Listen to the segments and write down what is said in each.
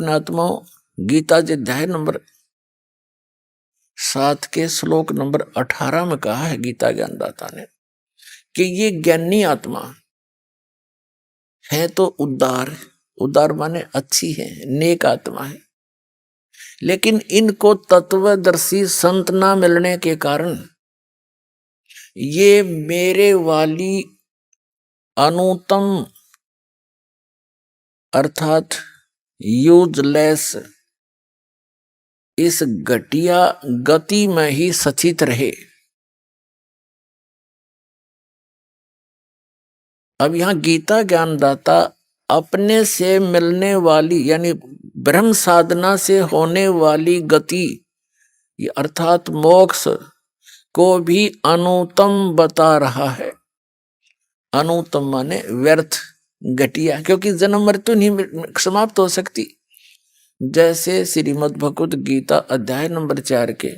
ज्ञानात्माओं, गीता जी अध्याय नंबर 7 के श्लोक नंबर 18 में कहा है गीता ज्ञानदाता ने कि ये ज्ञानी आत्मा है तो उदार, उदार माने अच्छी है, नेक आत्मा है, लेकिन इनको तत्वदर्शी संत ना मिलने के कारण ये मेरे वाली अनुत्तम अर्थात यूजलेस इस घटिया गति में ही सचित रहे। अब यहां गीता ज्ञानदाता अपने से मिलने वाली यानी ब्रह्म साधना से होने वाली गति अर्थात मोक्ष को भी अनुत्तम बता रहा है। अनुत्तम माने व्यर्थ, घटिया, क्योंकि जन्म मृत्यु नहीं समाप्त हो सकती। जैसे श्रीमद् भगवत गीता अध्याय नंबर 4 के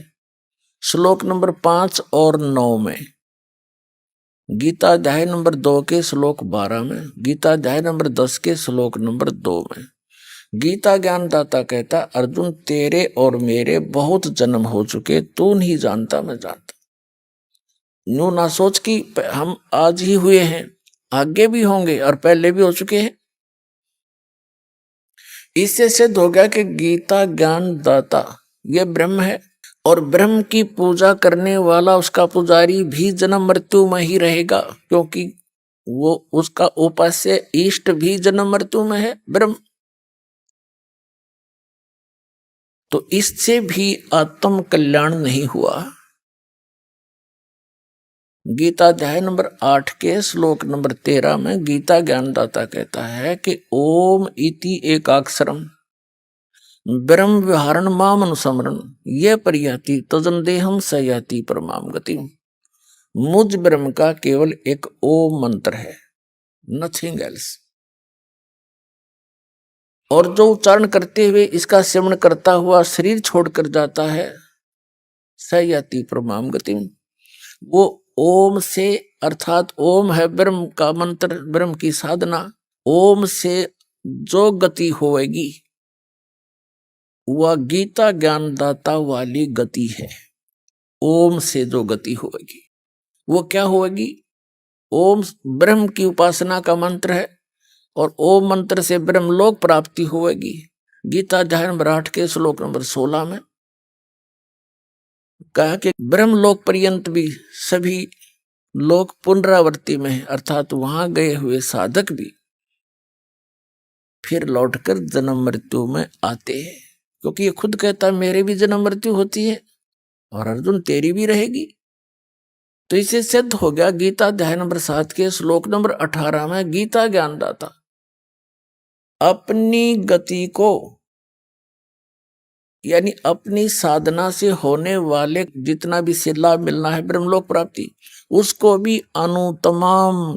श्लोक नंबर 5 और 9 में, गीता अध्याय नंबर 2 के श्लोक 12 में, गीता अध्याय नंबर 10 के श्लोक नंबर 2 में गीता ज्ञानदाता कहता, अर्जुन तेरे और मेरे बहुत जन्म हो चुके, तू नहीं जानता मैं जानता। यूं ना सोच कि हम आज ही हुए हैं, आगे भी होंगे और पहले भी हो चुके हैं। इससे सिद्ध हो गया कि गीता ज्ञानदाता ये ब्रह्म है और ब्रह्म की पूजा करने वाला उसका पुजारी भी जन्म मृत्यु में ही रहेगा, क्योंकि वो उसका उपास्य इष्ट भी जन्म मृत्यु में है ब्रह्म। तो इससे भी आत्म कल्याण नहीं हुआ। गीता अध्याय नंबर 8 के श्लोक नंबर 13 में गीता ज्ञानदाता कहता है कि ओम इति एकाक्षरम ब्रह्म विहारण माम अनुसमरण ये परियाति तजन देहम सयाति परमाम गति। मुझ ब्रह्म का केवल एक ओम मंत्र है, नथिंग एल्स, और जो उच्चारण करते हुए इसका सेवन करता हुआ शरीर छोड़कर जाता है, सयाति परमाम गति। वो ओम से अर्थात ओम है ब्रह्म का मंत्र, ब्रह्म की साधना, ओम से जो गति होएगी वह गीता ज्ञानदाता वाली गति है। ओम से जो गति होगी वो क्या होगी? ओम ब्रह्म की उपासना का मंत्र है और ओम मंत्र से ब्रह्मलोक प्राप्ति होगी। गीता अध्याय नंबर 8 के श्लोक नंबर 16 में कहा कि ब्रह्मलोक पर्यंत भी सभी लोग पुनरावृत्ति में है, अर्थात वहां गए हुए साधक भी फिर लौटकर जन्म मृत्यु में आते हैं, क्योंकि ये खुद कहता है मेरे भी जन्म मृत्यु होती है और अर्जुन तेरी भी रहेगी। तो इसे सिद्ध हो गया गीता अध्याय नंबर 7 के श्लोक नंबर 18 में गीता ज्ञानदाता अपनी गति को यानी अपनी साधना से होने वाले जितना भी से लाभ मिलना है ब्रह्मलोक प्राप्ति, उसको भी अनुत्तम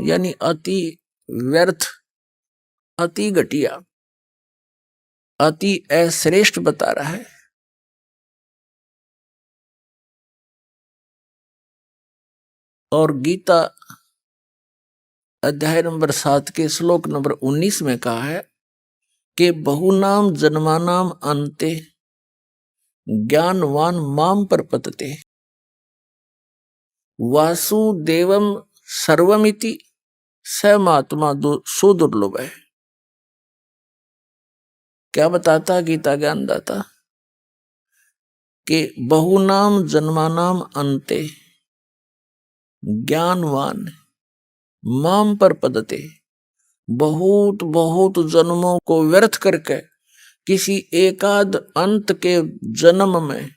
यानी अति व्यर्थ, अति घटिया, अति अश्रेष्ठ बता रहा है। और गीता अध्याय नंबर 7 के श्लोक नंबर 19 में कहा है कि बहुनाम जन्मानाम अन्ते ज्ञानवान माम प्रपतते वासुदेवम सर्वमिति समात्मा सुदुर्लभ है। क्या बताता गीता ज्ञानदाता कि बहुनाम जन्मानाम अन्ते ज्ञानवान माम प्रपतते, बहुत बहुत जन्मों को व्यर्थ करके किसी एकाध अंत के जन्म में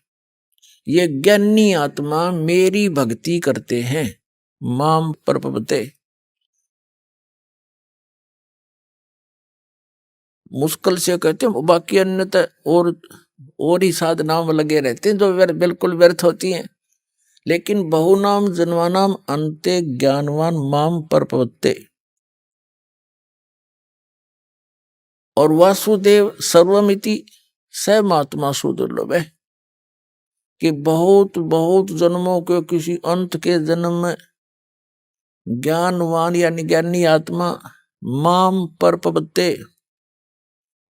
ये ज्ञानी आत्मा मेरी भक्ति करते हैं। माम प्रपते, मुश्किल से कहते हैं, बाकी अन्य और ही साधनाओं में लगे रहते हैं जो बिल्कुल व्यर्थ होती हैं, लेकिन बहुनाम जन्मानाम अन्ते ज्ञानवान माम प्रपते और वासुदेव सर्वमिति स महात्मा सुदुर्लभ है कि बहुत बहुत जन्मों के किसी अंत के जन्म में ज्ञानवान यानी ज्ञानी आत्मा माम प्रपते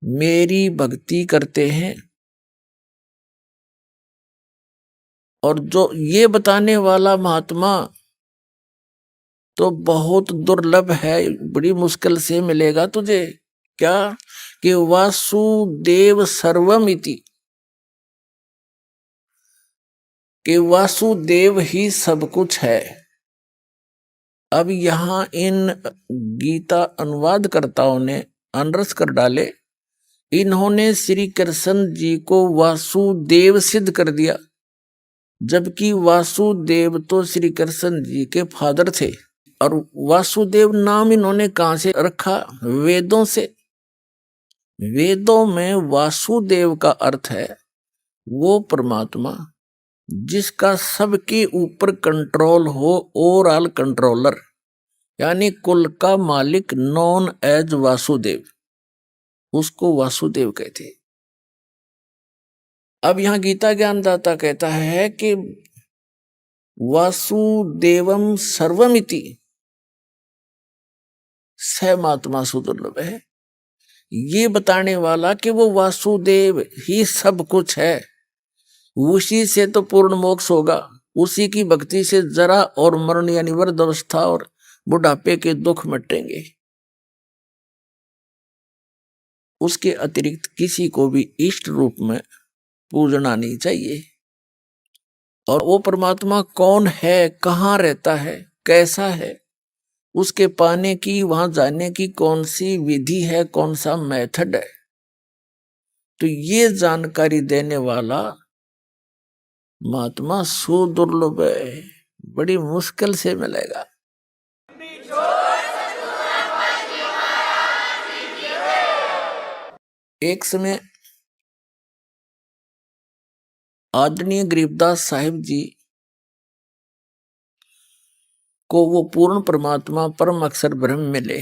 मेरी भक्ति करते हैं। और जो ये बताने वाला महात्मा तो बहुत दुर्लभ है, बड़ी मुश्किल से मिलेगा तुझे। क्या कि वासुदेव सर्वमिति, कि वासुदेव ही सब कुछ है। अब यहां इन गीता अनुवादकर्ताओं ने अनरस कर डाले। इन्होंने श्री कृष्ण जी को वासुदेव सिद्ध कर दिया, जबकि वासुदेव तो श्री कृष्ण जी के फादर थे। और वासुदेव नाम इन्होंने कहां से रखा? वेदों से। वेदों में वासुदेव का अर्थ है वो परमात्मा जिसका सबके ऊपर कंट्रोल हो, ओवरऑल कंट्रोलर, यानी कुल का मालिक, नॉन एज वासुदेव, उसको वासुदेव कहते हैं। अब यहां गीता ज्ञानदाता कहता है कि वासुदेवम सर्वमिति सहमात्मा सुदुर्लभ है। ये बताने वाला कि वो वासुदेव ही सब कुछ है, उसी से तो पूर्ण मोक्ष होगा, उसी की भक्ति से जरा और मरण यानी वृद्ध अवस्था और बुढ़ापे के दुख मिटेंगे। उसके अतिरिक्त किसी को भी इष्ट रूप में पूजना नहीं चाहिए। और वो परमात्मा कौन है, कहाँ रहता है, कैसा है, उसके पाने की, वहां जाने की कौन सी विधि है, कौन सा मेथड है, तो ये जानकारी देने वाला महात्मा सुदुर्लभ है, बड़ी मुश्किल से मिलेगा। एक समय आदरणीय गरीबदास साहिब जी को वो पूर्ण परमात्मा परम अक्षर ब्रह्म मिले,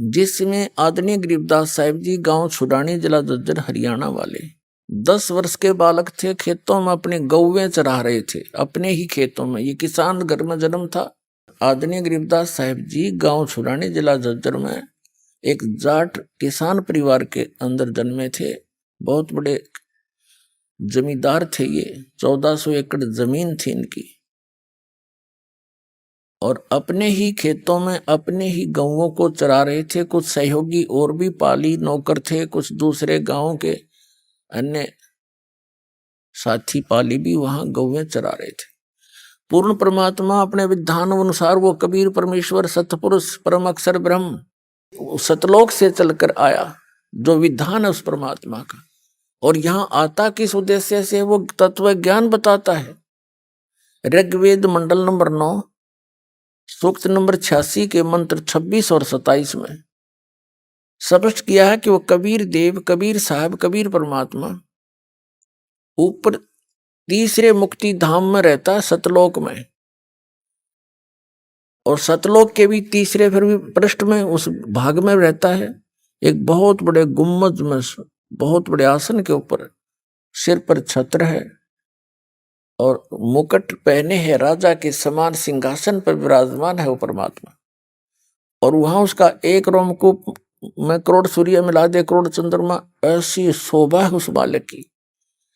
जिसमें आदरणीय गरीबदास साहिब जी गांव छुड़ानी, जिला झज्जर, हरियाणा वाले 10 वर्ष के बालक थे। खेतों में अपने गौवें चरा रहे थे, अपने ही खेतों में। ये किसान घर में जन्म था। आदरणीय गरीबदास साहिब जी गांव छुड़ानी, जिला झज्जर में एक जाट किसान परिवार के अंदर जन्मे थे। बहुत बड़े जमींदार थे ये, 1400 एकड़ जमीन थी इनकी। और अपने ही खेतों में अपने ही गौओं को चरा रहे थे। कुछ सहयोगी और भी पाली नौकर थे, कुछ दूसरे गांव के अन्य साथी पाली भी वहां गौएं चरा रहे थे। पूर्ण परमात्मा अपने विधान अनुसार वो कबीर परमेश्वर सतपुरुष परम अक्षर ब्रह्म सतलोक से चलकर आया, जो विधान है उस परमात्मा का। और यहां आता किस उद्देश्य से? वो तत्व ज्ञान बताता है। ऋग्वेद मंडल नंबर 9 सूक्त नंबर 86 के मंत्र 26 और 27 में स्पष्ट किया है कि वो कबीर देव, कबीर साहब, कबीर परमात्मा ऊपर तीसरे मुक्ति धाम में रहता है, सतलोक में। और सतलोक के भी तीसरे फिर भी पृष्ठ में उस भाग में रहता है, एक बहुत बड़े गुम्बद में, बहुत बड़े आसन के ऊपर, सिर पर छत्र है और मुकुट पहने है, राजा के समान सिंहासन पर विराजमान है वो परमात्मा। और वहां उसका एक रोमकूप में करोड़ सूर्य मिला दे, करोड़ चंद्रमा, ऐसी शोभा है उस बालक की।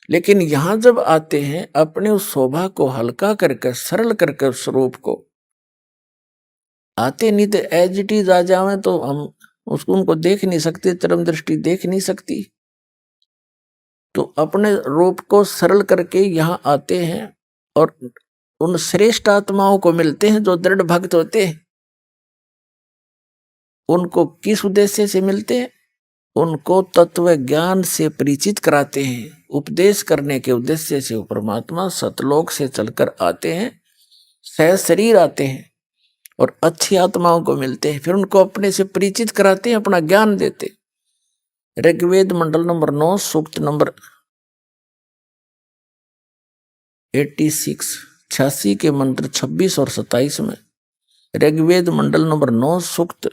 लेकिन यहां जब आते हैं, अपने उस शोभा को हल्का करके, सरल करके उस स्वरूप को आते, नहीं तो एज इट इज आ जावे तो हम उसको उनको देख नहीं सकते, चरम दृष्टि देख नहीं सकती। तो अपने रूप को सरल करके यहाँ आते हैं और उन श्रेष्ठ आत्माओं को मिलते हैं जो दृढ़ भक्त होते हैं। उनको किस उद्देश्य से मिलते हैं? उनको तत्व ज्ञान से परिचित कराते हैं। उपदेश करने के उद्देश्य से वो परमात्मा सतलोक से चलकर आते हैं, सह शरीर आते हैं और अच्छी आत्माओं को मिलते हैं, फिर उनको अपने से परिचित कराते हैं, अपना ज्ञान देते। ऋग्वेद मंडल नंबर 9 सूक्त नंबर 86 के मंत्र 26 और 27 में, ऋग्वेद मंडल नंबर 9 सूक्त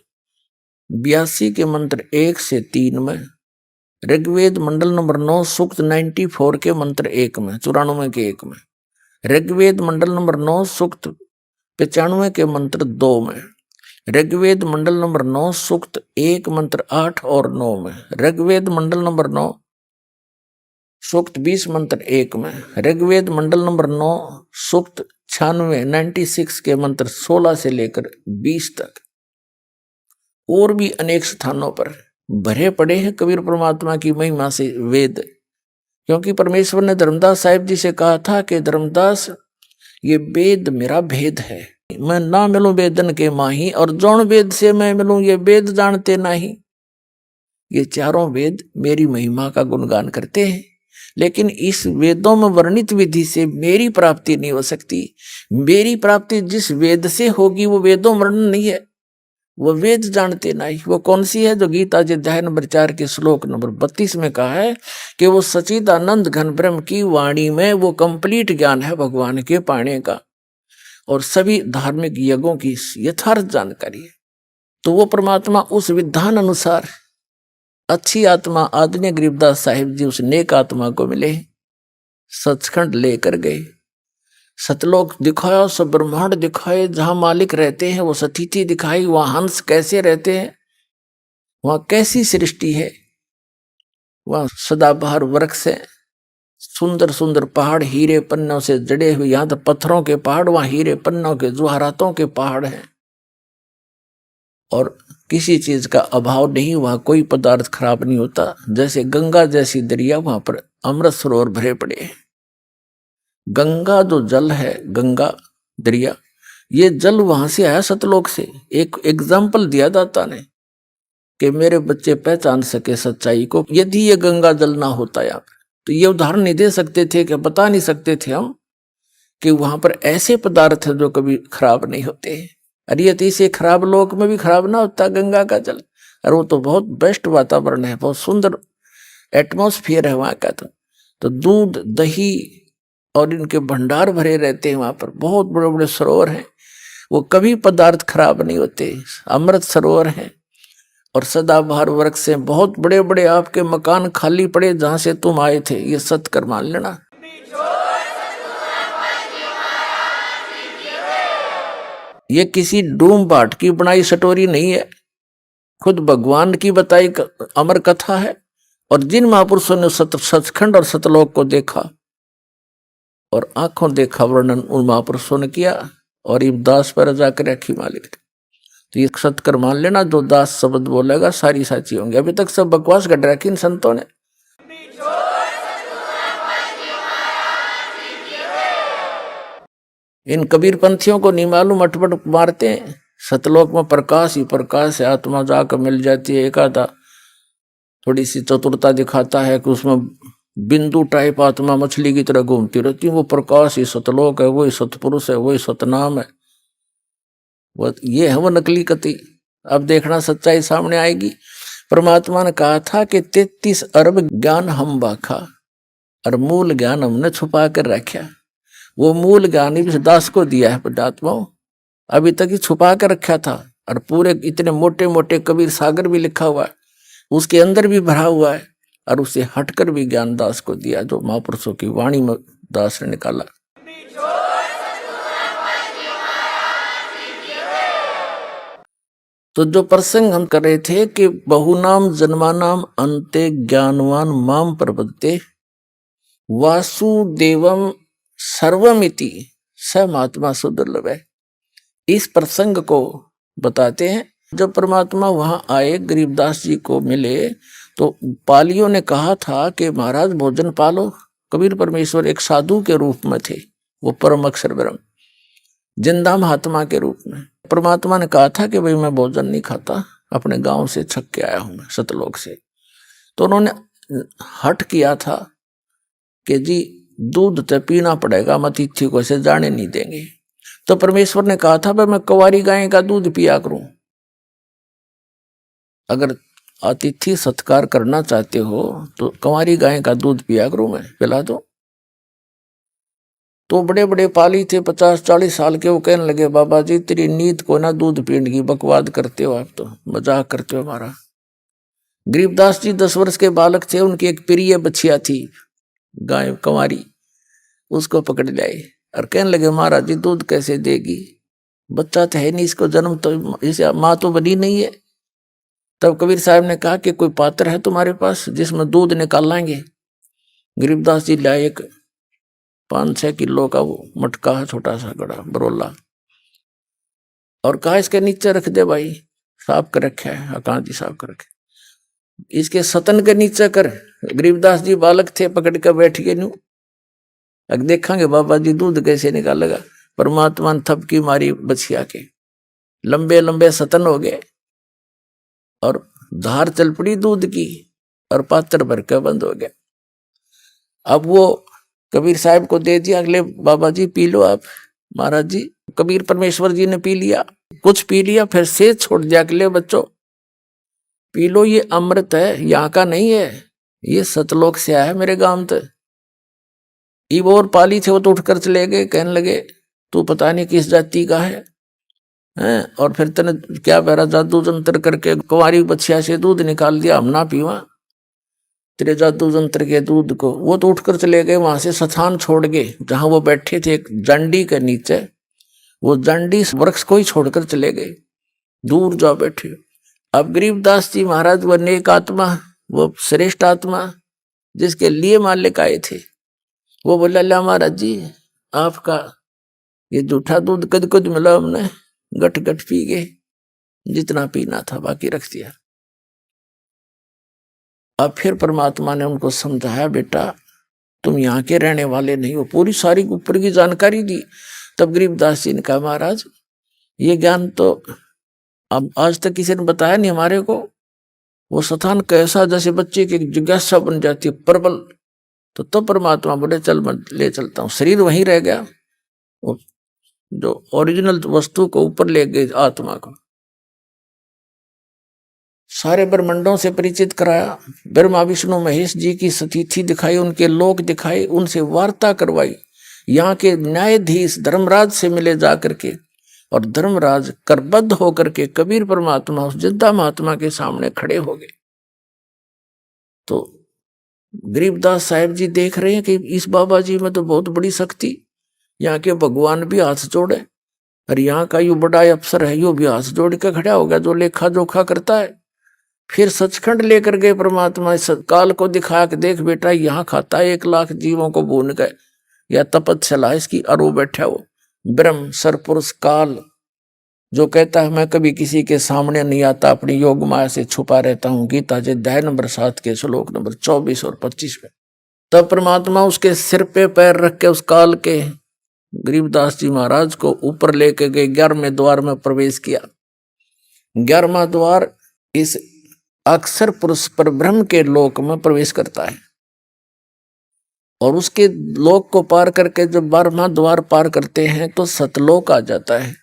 82 के मंत्र 1 से 3 में, ऋग्वेद मंडल नंबर 9 सूक्त 94 के मंत्र 1 में, 94 के 1 में, ऋग्वेद मंडल नंबर 9 सूक्त 95 के मंत्र 2 में, ऋग्वेद मंडल नंबर 9 सूक्त 1 मंत्र 8 और 9 में, ऋग्वेद मंडल नंबर 9 सूक्त 20 मंत्र 1 में, ऋग्वेद मंडल नंबर 9 सूक्त 96 के मंत्र 16 से लेकर 20 तक, और भी अनेक स्थानों पर भरे पड़े हैं कबीर परमात्मा की महिमा से वेद। क्योंकि परमेश्वर ने धर्मदास साहिब जी से कहा था कि धर्मदास ये वेद मेरा भेद है, मैं ना मिलूं वेदन के माही, और जौन वेद से मैं मिलूं ये वेद जानते नहीं। ये चारों वेद मेरी महिमा का गुणगान करते हैं, लेकिन इस वेदों में वर्णित विधि से मेरी प्राप्ति नहीं हो सकती। मेरी प्राप्ति जिस वेद से होगी वो वेदों वर्णन नहीं है, वो वेद जानते नहीं। वो कौन सी है? जो गीता जी अध्याय नंबर 4 के श्लोक नंबर 32 में कहा है कि वो सच्चिदानंद घन ब्रह्म की वाणी में वो कंप्लीट ज्ञान है भगवान के पाने का, और सभी धार्मिक यज्ञों की यथार्थ जानकारी है। तो वो परमात्मा उस विधान अनुसार अच्छी आत्मा आदरणीय गरीबदास साहिब जी उस नेक आत्मा को मिले, सचखंड लेकर गए, सतलोक दिखाया, सब ब्रह्मांड दिखाए, जहां मालिक रहते हैं वो सतिथि दिखाई, वहां हंस कैसे रहते हैं, वहां कैसी सृष्टि है, वहां सदाबहार वृक्ष है, सुंदर सुंदर पहाड़ हीरे पन्नों से जड़े हुए, यहां तो पत्थरों के पहाड़, वहां हीरे पन्नों के जुहारातों के पहाड़ हैं, और किसी चीज का अभाव नहीं, वहां कोई पदार्थ खराब नहीं होता। जैसे गंगा जैसी दरिया, वहां पर अमृत सरोवर भरे पड़े हैं। गंगा जो जल है, गंगा दरिया, ये जल वहां से आया सतलोक से। एक एग्जाम्पल दिया दाता ने कि मेरे बच्चे पहचान सके सच्चाई को, यदि ये गंगा जल ना होता यहाँ पर, तो ये उदाहरण नहीं दे सकते थे, कि बता नहीं सकते थे हम कि वहां पर ऐसे पदार्थ है जो कभी खराब नहीं होते। अरे यदि से खराब लोक में भी खराब ना होता गंगा का जल, और वो तो बहुत बेस्ट वातावरण है, बहुत सुंदर एटमॉस्फेयर है वहां का। तो दूध दही और इनके भंडार भरे रहते हैं वहां पर, बहुत बड़े बड़े सरोवर हैं, वो कभी पदार्थ खराब नहीं होते, अमृत सरोवर हैं, और सदाबहार वृक्ष से बहुत बड़े बड़े आपके मकान खाली पड़े जहां से तुम आए थे, ये सत्य कर मान लेना। ये किसी डूम बाट की बनाई स्टोरी नहीं है, खुद भगवान की बताई अमर कथा है। और जिन महापुरुषों ने सचखंड और सतलोक को देखा और आंखों देखा वर्णन उन महापुरुषों ने किया, और ये दास पर जाकर रखी मालिक। तो ये सत्य कर मान लेना, जो दास शब्द बोलेगा सारी साची होंगे। अभी तक सब बकवास कर रखी इन संतों ने। इन कबीर पंथियों को नहीं मालूम, अटपट मारते हैं। सतलोक में प्रकाश ही प्रकाश है, आत्मा जाकर मिल जाती है। एक आधा थोड़ी सी चतुरता दिखाता है कि उसमें बिंदु टाइप आत्मा मछली की तरह घूमती रहती है, वो प्रकाश ही सतलोक है, वही सतपुरुष है, वही सतनाम है। वो ये है वो नकली कति। अब देखना सच्चाई सामने आएगी। परमात्मा ने कहा था कि 33 अरब ज्ञान हम बाखा, और मूल ज्ञान हमने छुपा कर रखा। वो मूल ज्ञान इस दास को दिया है परमात्मा, अभी तक ही छुपा कर रखा था। और पूरे इतने मोटे मोटे कबीर सागर भी लिखा हुआ है, उसके अंदर भी भरा हुआ है, और उसे हटकर भी ज्ञान दास को दिया, जो महापुरुषों की वाणी में दास ने निकाला। तो जो प्रसंग हम कर रहे थे कि बहुनाम जन्मानाम अंते ज्ञानवान माम प्रपद्ये वासुदेवम सर्वमिति स महात्मा सुदुर्लभ है। इस प्रसंग को बताते हैं। जब परमात्मा वहां आए, गरीबदास जी को मिले, तो पालियों ने कहा था कि महाराज भोजन पालो। कबीर परमेश्वर एक साधु के रूप में थे, वो परम अक्षर ब्रह्म जिंदा महात्मा के रूप में। परमात्मा ने कहा था कि भाई मैं भोजन नहीं खाता, अपने गांव से छक के आया हूं मैं सतलोक से। तो उन्होंने हट किया था कि जी दूध तो पीना पड़ेगा, हम अतिथि को ऐसे जाने नहीं देंगे। तो परमेश्वर ने कहा था भाई मैं कुंवारी गाय का दूध पिया करूं, अगर अतिथि सत्कार करना चाहते हो तो कुंवारी गाय का दूध पिया करूं, मैं पिला दो। तो बड़े बड़े पाली थे 50-40 साल के, वो कहने लगे बाबा जी तेरी नींद को ना दूध पीने की, बकवाद करते हो आप, तो मजाक करते हो हमारा। गरीबदास जी 10 वर्ष के बालक थे, उनकी एक प्रिय बछिया थी गाय कुंवारी, उसको पकड़ लाए और कहने लगे महाराज जी दूध कैसे देगी। बच्चा तो है नहीं, इसको जन्म तो इसे माँ तो बनी नहीं है। तब कबीर साहब ने कहा कि कोई पात्र है तुम्हारे पास जिसमें दूध निकाल लाएंगे। गरीबदास जी लाए एक 5-6 किलो का वो मटका है, छोटा सा गड़ा बरोला, और कहा इसके नीचे रख दे भाई, साफ कर रखे है, हाँ जी साफ कर रखे, इसके सतन के नीचे कर। गरीबदास जी बालक थे, पकड़ कर बैठ गए न्यू, अब देखेंगे बाबा जी दूध कैसे निकालेगा। परमात्मा ने थपकी मारी बछिया के, लंबे लंबे सतन हो गए और धार चल पड़ी दूध की, और पात्र भर के बंद हो गया। अब वो कबीर साहब को दे दिया, अगले बाबा जी पी लो आप। महाराज जी, कबीर परमेश्वर जी ने पी लिया, कुछ पी लिया, फिर से छोड़ दिया, अगले बच्चों पी लो, ये अमृत है, यहाँ का नहीं है, ये सतलोक से आया है मेरे गांव तक। इब और पाली थे वो तो उठकर चले गए, कहने लगे तू पता नहीं किस जाति का है, और फिर तने क्या बेरा जादू जंत्र करके कुंवारी बछिया से दूध निकाल दिया, हम ना पीवा तेरे जादू जंत्र के दूध को। वो तो उठकर चले गए, वहां से स्थान छोड़ गए जहां वो बैठे थे, एक जंडी के नीचे, वो जंडी वृक्ष को ही छोड़कर चले गए, दूर जा बैठे। अब गरीबदास जी महाराज वो नेक आत्मा, वो श्रेष्ठ आत्मा जिसके लिए मालिक आए थे, वो बोला ला महाराज जी आपका ये जूठा दूध कद कद मिला, हमने गट गट पी गए, जितना पीना था बाकी रख दिया। अब फिर परमात्मा ने उनको समझाया, बेटा तुम यहाँ के रहने वाले नहीं हो, पूरी सारी ऊपर की जानकारी दी। तब गरीबदास जी ने कहा महाराज ये ज्ञान तो अब आज तक किसी ने बताया नहीं हमारे को। वो स्थान कैसा, जैसे बच्चे की जिज्ञासा बन जाती है प्रबल, तो तब परमात्मा बोले चल मैं ले चलता हूँ। शरीर वहीं रह गया, जो ओरिजिनल वस्तु को ऊपर ले गए आत्मा को। सारे ब्रह्मंडों से परिचित कराया, ब्रह्मा विष्णु महेश जी की स्थिति दिखाई, उनके लोक दिखाए, उनसे वार्ता करवाई, यहाँ के न्यायाधीश धर्मराज से मिले जा करके, और धर्मराज करबद्ध होकर के कबीर परमात्मा उस जिंदा महात्मा के सामने खड़े हो गए। तो गरीबदास साहिब जी देख रहे हैं कि इस बाबा जी में तो बहुत बड़ी शक्ति, यहाँ के भगवान भी हाथ जोड़े, और यहाँ का यू बड़ा अफसर है, यू भी हाथ जोड़ के खड़ा हो गया, जो लेखा जोखा करता है। फिर सचखंड लेकर गए परमात्मा, इस काल को दिखाया कि देख बेटा यहाँ खाता है 1 लाख जीवों को भून गए, या तपस्या इसकी, और वो बैठा वो ब्रह्म सरपुरुष काल, जो कहता है मैं कभी किसी के सामने नहीं आता, अपनी योग माया से छुपा रहता हूँ। गीता जी अध्याय नंबर 7 के श्लोक नंबर 24 और 25 में। तब परमात्मा उसके सिर पे पैर रख के उस काल के गरीबदास जी महाराज को ऊपर लेके गए, 11वें द्वार में प्रवेश किया। 11वां द्वार इस अक्षर पुरुष पर ब्रह्म के लोक में प्रवेश करता है, और उसके लोक को पार करके जब 12वां द्वार पार करते हैं तो सतलोक आ जाता है।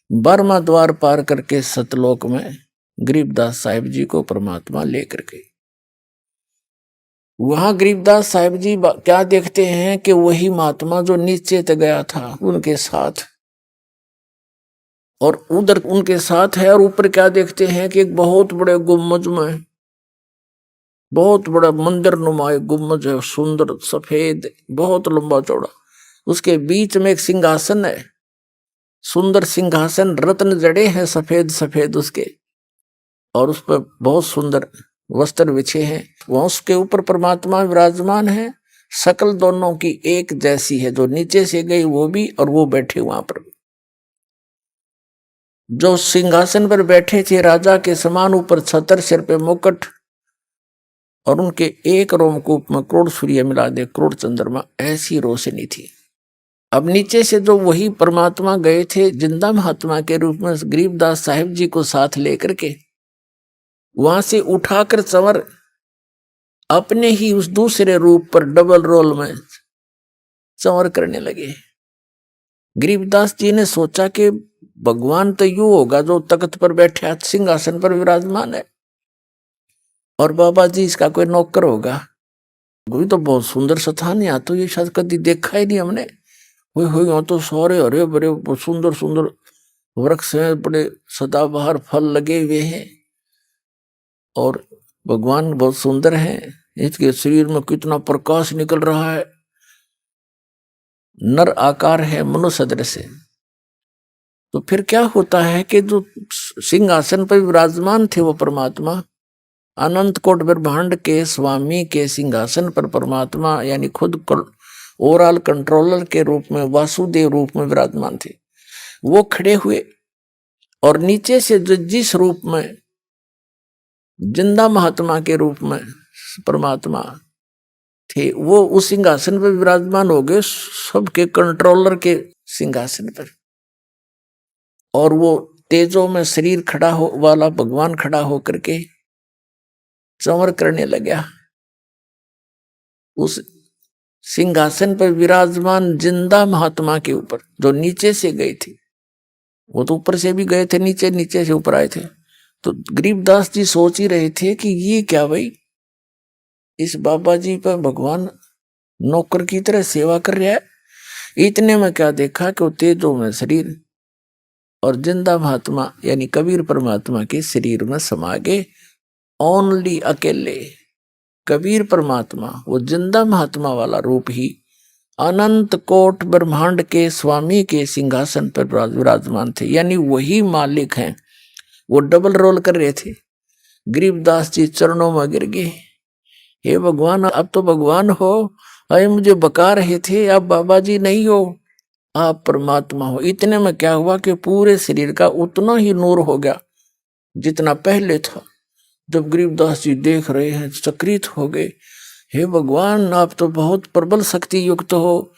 12वां द्वार पार करके सतलोक में गरीबदास साहिब जी को परमात्मा लेकर गए। वहां गरीबदास साहिब जी क्या देखते हैं कि वही महात्मा जो नीचे तक गया था उनके साथ, और उधर उनके साथ है, और ऊपर क्या देखते हैं कि एक बहुत बड़े गुम्बज में, बहुत बड़ा मंदिर नुमा गुम्बज है, सुंदर सफेद, बहुत लंबा चौड़ा, उसके बीच में एक सिंहासन है, सुंदर सिंहासन, रत्न जड़े हैं सफेद सफेद उसके, और उस पर बहुत सुंदर वस्त्र बिछे हैं। वहां उसके ऊपर परमात्मा विराजमान है, शकल दोनों की एक जैसी है, जो नीचे से गई वो भी और वो बैठे वहां पर। जो सिंहासन पर बैठे थे राजा के समान, ऊपर छतर, सिर पे मुकुट, और उनके एक रोमकूप में करोड़ सूर्य मिला दे, करोड़ चंद्रमा, ऐसी रोशनी थी। अब नीचे से जो वही परमात्मा गए थे जिंदा महात्मा के रूप में गरीबदास साहिब जी को साथ लेकर के, वहां से उठाकर चंवर अपने ही उस दूसरे रूप पर डबल रोल में चंवर करने लगे। गरीबदास जी ने सोचा कि भगवान तो यू होगा जो तख्त पर बैठे सिंहासन पर विराजमान है, और बाबा जी इसका कोई नौकर होगा। कोई तो बहुत सुंदर स्थान, यहाँ तो ये शायद कभी देखा ही नहीं हमने। यहाँ तो सारे हरे भरे सुंदर सुंदर वृक्ष हैं, बड़े सदाबहार फल लगे हुए हैं, और भगवान बहुत सुंदर हैं, इसके शरीर में कितना प्रकाश निकल रहा है, नर आकार है, मनुष्य सदृश है। तो फिर क्या होता है कि जो सिंहासन पर विराजमान थे वो परमात्मा, अनंत कोट ब्रह्मांड के स्वामी के सिंहासन पर परमात्मा यानी खुद ओवरऑल कंट्रोलर के रूप में, वासुदेव रूप में विराजमान थे, वो खड़े हुए और नीचे से जिस रूप में जिंदा महात्मा के रूप में परमात्मा थे, वो उस सिंहासन पर विराजमान हो गए, सबके कंट्रोलर के सिंहासन पर। और वो तेजों में शरीर खड़ा हो वाला भगवान खड़ा होकर के चंवर करने लगा उस सिंहासन पर विराजमान जिंदा महात्मा के ऊपर, जो नीचे से गए थे। वो तो ऊपर से भी गए थे, नीचे नीचे से ऊपर आए थे। तो गरीबदास जी सोच ही रहे थे कि ये क्या भाई, इस बाबा जी पर भगवान नौकर की तरह सेवा कर रहा है। इतने में क्या देखा कि वो तेजों में शरीर और जिंदा महात्मा यानी कबीर परमात्मा के शरीर में समा गए। ओनली अकेले कबीर परमात्मा, वो जिंदा महात्मा वाला रूप ही अनंत कोट ब्रह्मांड के स्वामी के सिंहासन पर विराजमान थे, यानी वही मालिक हैं। वो डबल रोल कर रहे थे। गरीबदास जी चरणों में गिर गए, हे भगवान अब तो भगवान हो, अरे मुझे बका रहे थे, आप बाबा जी नहीं हो, आप परमात्मा हो। इतने में क्या हुआ कि पूरे शरीर का उतना ही नूर हो गया जितना पहले था। जब गरीबदास जी देख रहे हैं चकित हो गए, हे भगवान आप तो बहुत प्रबल शक्ति युक्त हो,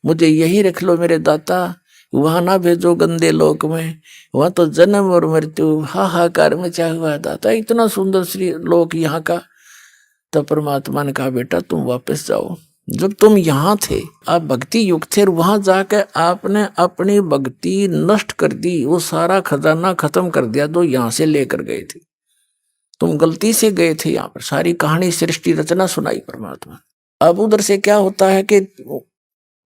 मुझे यही रख लो मेरे दाता, वहां ना भेजो गंदे लोक में, वहां तो जन्म और मृत्यु हाहाकार में चाहे हुआ दाता, इतना सुंदर श्री लोक यहाँ का। तब परमात्मा ने कहा बेटा तुम वापस जाओ, जब तुम यहाँ थे आप भक्ति युक्त थे, वहां जाकर आपने अपनी भक्ति नष्ट कर दी, वो सारा खजाना खत्म कर दिया जो यहाँ से लेकर गए थे। तुम गलती से गए थे, यहाँ पर सारी कहानी सृष्टि रचना सुनाई परमात्मा। अब उधर से क्या होता है कि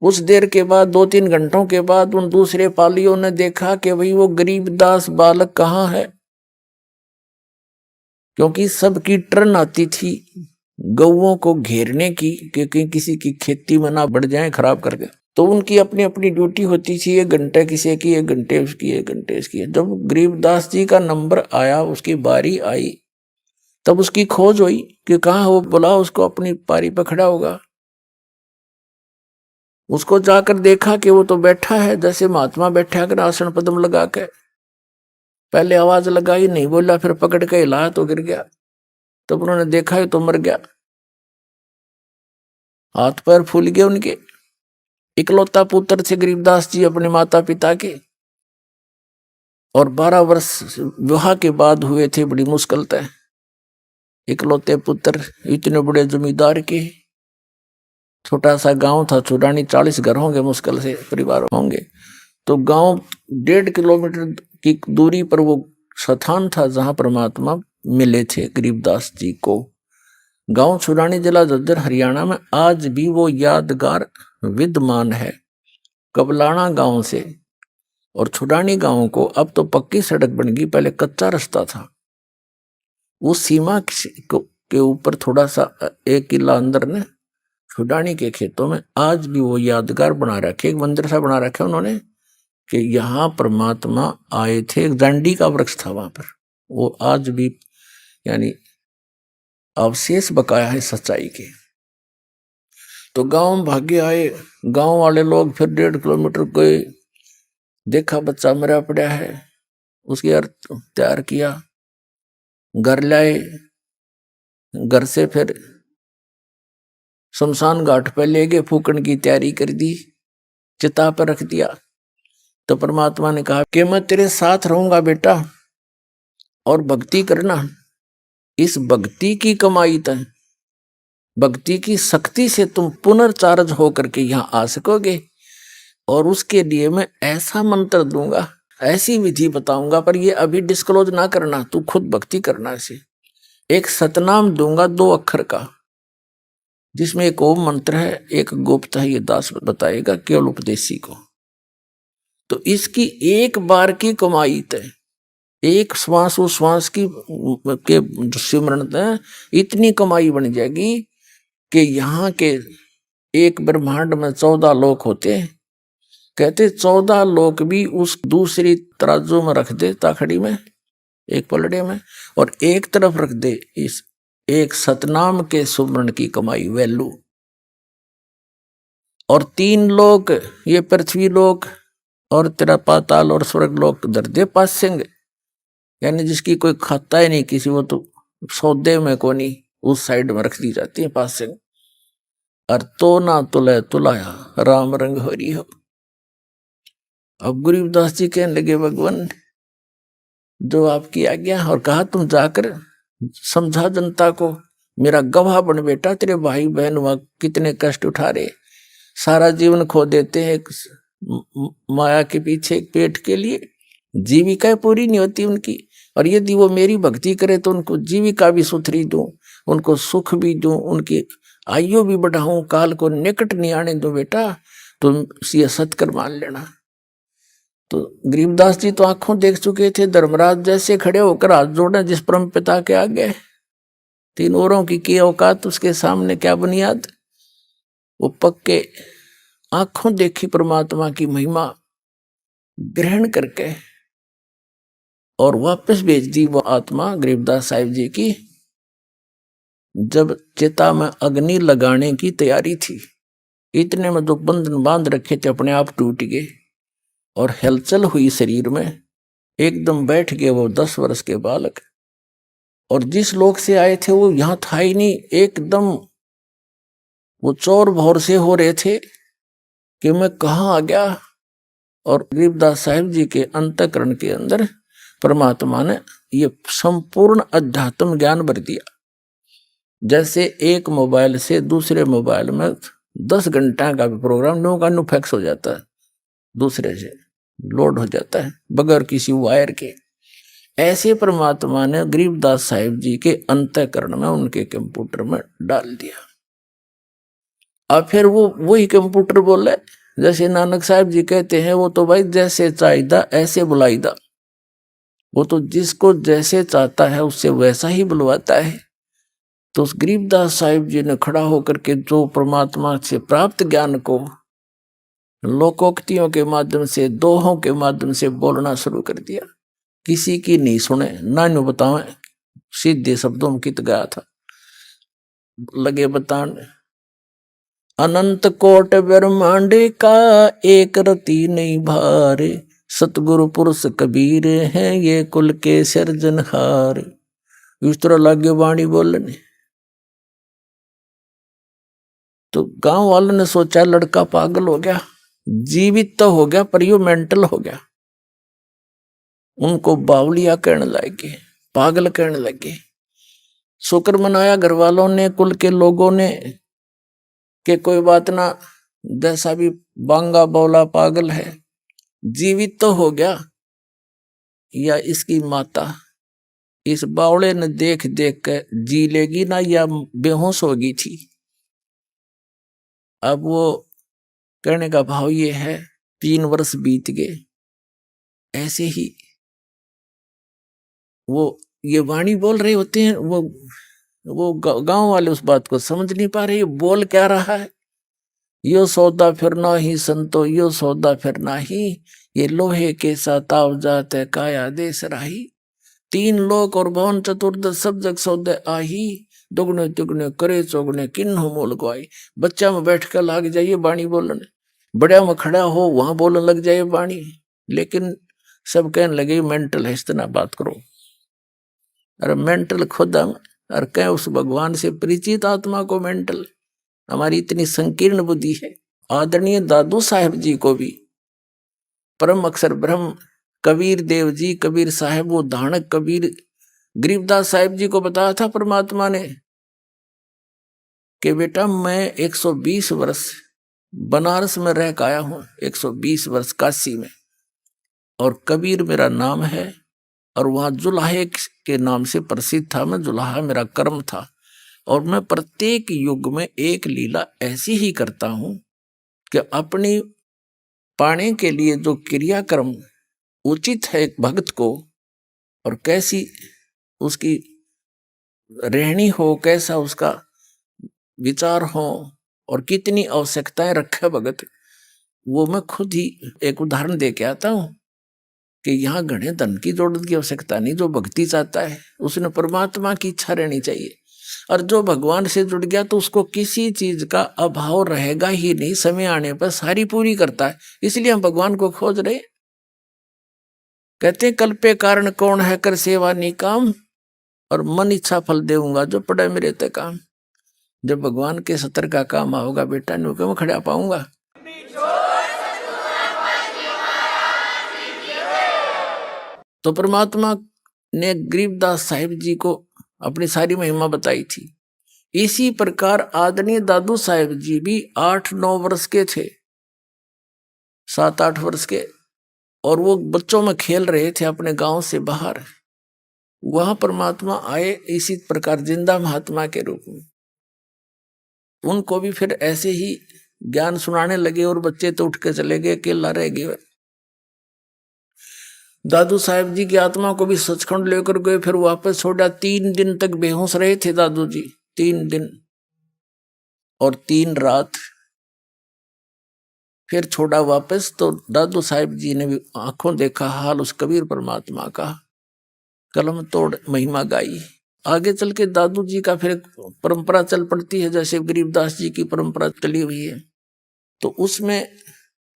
उस देर के बाद 2-3 घंटों के बाद उन दूसरे पालियों ने देखा कि भाई वो गरीबदास बालक कहाँ है, क्योंकि सबकी टर्न आती थी गौओं को घेरने की, क्योंकि किसी की खेती में ना बढ़ जाए खराब करके। तो उनकी अपनी अपनी ड्यूटी होती थी, 1 घंटे किसी की, 1 घंटे उसकी, 1 घंटे इसकी। जब गरीबदास जी का नंबर आया, उसकी बारी आई, तब उसकी खोज हुई कि कहाँ वो, बुला उसको, अपनी पारी पर खड़ा होगा। उसको जाकर देखा कि वो तो बैठा है जैसे महात्मा बैठा है, आसन पद्म लगा के। पहले आवाज लगाई, नहीं बोला, फिर पकड़ के हिलाया तो गिर गया। तब उन्होंने देखा है तो मर गया, हाथ पैर फूल गए उनके। इकलौता पुत्र थे गरीबदास जी अपने माता पिता के, और 12 वर्ष विवाह के बाद हुए थे, बड़ी मुश्किल तय। इकलौते पुत्र इतने बड़े जमींदार के, छोटा सा गांव था छुड़ानी, 40 घर होंगे मुश्किल से, परिवार होंगे। तो गांव 1.5 किलोमीटर की दूरी पर वो स्थान था जहां परमात्मा मिले थे गरीबदास जी को। गांव छुड़ानी जिला झज्जर हरियाणा में आज भी वो यादगार विद्यमान है। कबलाना गांव से और छुड़ानी गांव को अब तो पक्की सड़क बन गई, पहले कच्चा रास्ता था। उस सीमा के ऊपर थोड़ा सा 1 किला अंदर ने छुड़ानी के खेतों में आज भी वो यादगार बना रखे, एक मंदिर सा बना रखा उन्होंने कि यहाँ परमात्मा आए थे। एक जांडी का वृक्ष था वहां पर, वो आज भी यानी अवशेष बकाया है सच्चाई के। तो गांव में भागे आए, गांव वाले लोग फिर 1.5 किलोमीटर गए, देखा बच्चा मरा पड़ा है, उसकी अर्थ तैयार किया, घर लाए, घर से फिर शमशान घाट पर ले गए, फूकन की तैयारी कर दी, चिता पर रख दिया। तो परमात्मा ने कहा कि मैं तेरे साथ रहूंगा बेटा, और भक्ति करना, इस भक्ति की कमाई तय, भक्ति की शक्ति से तुम पुनर्चार्ज होकर के यहाँ आ सकोगे। और उसके लिए मैं ऐसा मंत्र दूंगा, ऐसी विधि बताऊंगा, पर ये अभी डिस्क्लोज ना करना, तू खुद भक्ति करना। इसे एक सतनाम दूंगा 2 अक्षर का, जिसमें एक ओम मंत्र है, एक गुप्त है, ये दास बताएगा केवल उपदेशी को। तो इसकी एक बार की कमाई तय, एक श्वास उस श्वास की के सिमरण तय इतनी कमाई बन जाएगी कि यहाँ के एक ब्रह्मांड में 14 लोक होते हैं, कहते 14 लोक भी उस दूसरी तराजू में रख दे, ताखड़ी में, एक पलड़े में, और एक तरफ रख दे इस एक सतनाम के सुमरण की कमाई वैल्यू। और 3 लोक, ये पृथ्वी लोक और तेरा पाताल और स्वर्ग लोक धर दे पासेंगे, यानी जिसकी कोई खाता ही नहीं किसी, वो तो सौदे में कोनी उस साइड में रख दी जाती है पासेंगे। और तो ना तुले तुलाया राम रंग हरी हो। अब गरीबदास जी कहने लगे भगवान जो आपकी आज्ञा, और कहा तुम जाकर समझा जनता को, मेरा गवाह बन बेटा, तेरे भाई बहन वहां कितने कष्ट उठा रहे, सारा जीवन खो देते हैं माया के पीछे, पेट के लिए, जीविका पूरी नहीं होती उनकी। और यदि वो मेरी भक्ति करे तो उनको जीविका भी सुथरी दूं, उनको सुख भी दूं, उनकी आयु भी बढ़ाऊं, काल को निकट नहीं आने दो बेटा, तुम ये सत्कर मान लेना। तो गरीबदास जी तो आंखों देख चुके थे, धर्मराज जैसे खड़े होकर हाथ जोड़े जिस परम पिता के आगे, 3 औरों की औकात उसके सामने क्या बुनियाद। वो पक्के आंखों देखी परमात्मा की महिमा ग्रहण करके और वापस भेज दी वो आत्मा गरीबदास साहिब जी की। जब चिता में अग्नि लगाने की तैयारी थी, इतने में जो बंधन बांध रखे थे अपने आप टूट गए और हलचल हुई शरीर में, एकदम बैठ गए वो 10 वर्ष के बालक। और जिस लोक से आए थे वो यहां था ही नहीं, एकदम वो चौर भौर से हो रहे थे कि मैं कहाँ आ गया। और गरीबदास साहिब जी के अंतःकरण के अंदर परमात्मा ने ये संपूर्ण अध्यात्म ज्ञान भर दिया। जैसे एक मोबाइल से दूसरे मोबाइल में 10 घंटा का भी प्रोग्राम नो का नो फैक्स हो जाता है, दूसरे से लोड हो जाता है बगैर किसी वायर के। ऐसे परमात्मा ने गरीबदास साहिब जी के अंतःकरण में उनके कंप्यूटर में डाल दिया। अब फिर वो वही कंप्यूटर बोले, जैसे नानक साहब जी कहते हैं, वो तो भाई जैसे चाहिदा ऐसे बुलाईदा, वो तो जिसको जैसे चाहता है उससे वैसा ही बुलवाता है। तो उस गरीबदास साहिब जी ने खड़ा होकर के जो परमात्मा से प्राप्त ज्ञान को लोकोक्तियों के माध्यम से, दोहों के माध्यम से बोलना शुरू कर दिया। किसी की नहीं सुने, ना नु बतावे, सीधे शब्दों में कित गया था, लगे बतान। अनंत कोट ब्रह्मांड का एक रति नहीं भारे, सतगुरु पुरुष कबीर हैं ये कुल के सिरजनहार। इस तरह लागे वाणी बोलने। तो गांव वालों ने सोचा लड़का पागल हो गया, जीवित तो हो गया पर यू मेंटल हो गया। उनको बावलिया कहने लगे, पागल कहने लगे। शुक्र मनाया घर वालों ने, कुल के लोगों ने, कि कोई बात ना, जैसा भी बांगा बौला पागल है, जीवित तो हो गया। या इसकी माता इस बावड़े ने देख देख कर जी लेगी ना, या बेहोश होगी थी। अब वो कहने का भाव ये है, 3 वर्ष बीत गए, ऐसे ही वो ये वाणी बोल रहे होते हैं। वो गांव वाले उस बात को समझ नहीं पा रहे, बोल क्या रहा है। यो सौदा फिर ना ही संतो, यो सौदा फिर ना ही, ये लोहे के साताव जात है काया देश राही। 3 लोक और भवन चतुर्दश सब जग सौदे आही, दुगने तिगने करे चौगने किन्हों मोल गवाई। बच्चा में बैठ कर लाग जाइए बाणी बोलने, बड़े में खड़ा हो वहां बोलने लग जाए बाणी। लेकिन सब कहने लगे मेंटल है, इतना बात करो। अरे मेंटल खुद हम, और कह उस भगवान से परिचित आत्मा को मेंटल। हमारी इतनी संकीर्ण बुद्धि है। आदरणीय दादू साहेब जी को भी परम अक्षर ब्रह्म कबीर देव जी, कबीर साहेब, वो धानक कबीर गरीबदास साहिब जी को बताया था परमात्मा ने कि बेटा मैं 120 वर्ष बनारस में रह के आया हूं, 120 वर्ष काशी में, और कबीर मेरा नाम है, और वहां जुलाहे के नाम से प्रसिद्ध था। मैं जुलाहा मेरा कर्म था, और मैं प्रत्येक युग में एक लीला ऐसी ही करता हूं कि अपनी पाने के लिए जो क्रियाक्रम उचित है एक भक्त को, और कैसी उसकी रहनी हो, कैसा उसका विचार हो, और कितनी आवश्यकताएं रखे भगत, वो मैं खुद ही एक उदाहरण दे के आता हूं कि यहाँ घने धन की जरूरत की आवश्यकता नहीं। जो भक्ति चाहता है उसने परमात्मा की इच्छा रहनी चाहिए, और जो भगवान से जुड़ गया तो उसको किसी चीज का अभाव रहेगा ही नहीं, समय आने पर सारी पूरी करता है। इसलिए हम भगवान को खोज रहे। कहते कल पे कारण कौन है कर सेवा निकाम, और मन इच्छा फल देऊंगा जो पड़े मेरे ते काम। जब भगवान के सतर का काम आओगा बेटा, नु क्यों खड़ा पाऊंगा। तो परमात्मा ने गरीबदास साहिब जी को अपनी सारी महिमा बताई थी। इसी प्रकार आदरणीय दादू साहिब जी भी 8-9 वर्ष के थे, 7-8 वर्ष के, और वो बच्चों में खेल रहे थे अपने गांव से बाहर। वहां परमात्मा आए इसी प्रकार जिंदा महात्मा के रूप में। उनको भी फिर ऐसे ही ज्ञान सुनाने लगे, और बच्चे तो उठ के चले गए, अकेला रह गए। दादू साहिब जी की आत्मा को भी सचखंड लेकर गए, फिर वापस छोड़ा। 3 दिन तक बेहोश रहे थे दादू जी, 3 दिन और 3 रात, फिर छोड़ा वापस। तो दादू साहिब जी ने भी आंखों देखा हाल उस कबीर परमात्मा का, कलम तोड़ महिमा गाई। आगे चल के दादू जी का फिर परंपरा चल पड़ती है, जैसे गरीबदास जी की परंपरा चली हुई है। तो उसमें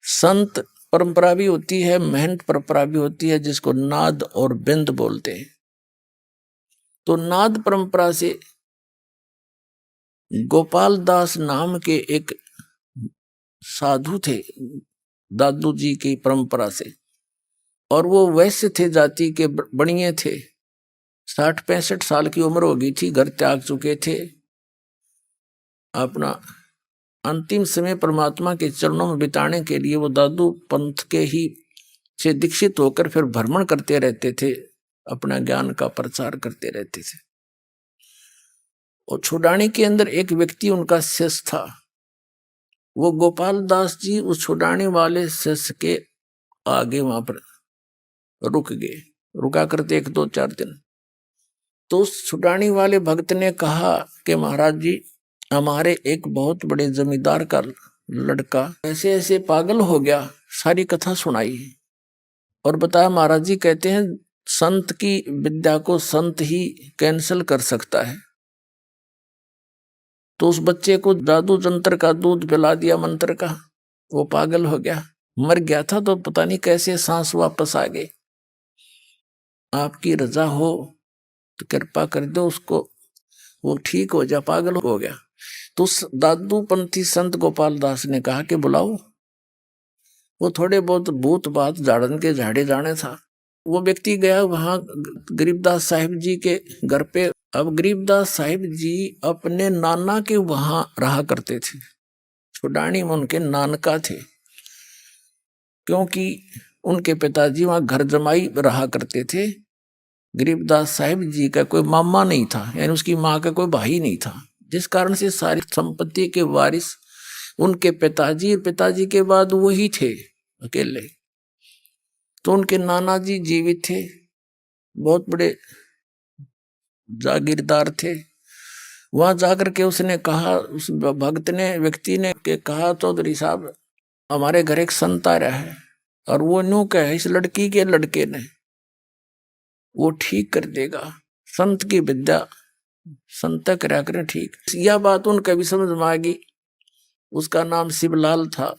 संत परंपरा भी होती है, महंत परंपरा भी होती है, जिसको नाद और बिंद बोलते हैं। तो नाद परंपरा से गोपाल दास नाम के एक साधु थे दादू जी की परंपरा से, और वो वैश्य थे, जाति के बणिये थे। 60-65 साल की उम्र हो गई थी, घर त्याग चुके थे। अपना अंतिम समय परमात्मा के चरणों में बिताने के लिए वो दादू पंथ के ही से दीक्षित होकर फिर भ्रमण करते रहते थे, अपना ज्ञान का प्रचार करते रहते थे। और छुड़ानी के अंदर एक व्यक्ति उनका शिष्य था। वो गोपाल दास जी उस छुड़ाने वाले शिष्य के आगे वहां पर रुक गए, रुका करते 1-2-4 दिन। तो उस छुड़ाने वाले भक्त ने कहा कि महाराज जी, हमारे एक बहुत बड़े जमींदार का लड़का ऐसे ऐसे पागल हो गया। सारी कथा सुनाई और बताया महाराज जी कहते हैं संत की विद्या को संत ही कैंसिल कर सकता है। तो उस बच्चे को जादू जंत्र का दूध पिला दिया, मंत्र का। वो पागल हो गया, मर गया था, तो पता नहीं कैसे सांस वापस आ गए। आपकी रजा हो तो कृपा कर दो उसको, वो ठीक हो जा, पागल हो गया। तो उस दादू पंथी संत गोपाल दास ने कहा कि बुलाओ। वो थोड़े बहुत भूत बात झाड़न के झाड़े जाने था। वो व्यक्ति गया वहां गरीबदास साहिब जी के घर पे। अब गरीबदास साहिब जी अपने नाना के वहां रहा करते थे, छुड़ानी में उनके नानका थे, क्योंकि उनके पिताजी वहां घर जमाई रहा करते थे। गरीबदास साहिब जी का कोई मामा नहीं था, यानी उसकी माँ का कोई भाई नहीं था, जिस कारण से सारी संपत्ति के वारिस उनके पिताजी, पिताजी के बाद वही थे अकेले। तो उनके नाना जी जीवित थे, बहुत बड़े जागीरदार थे। वहां जाकर के उसने कहा, उस भक्त ने, व्यक्ति ने कहा, चौधरी साहब हमारे घर एक संत आ रहा है, और वो न्यू कहे इस लड़की के लड़के ने, वो ठीक कर देगा। संत की विद्या संत करा करें ठीक। यह बात उनका भी समझ में आ गई। उसका नाम शिवलाल था,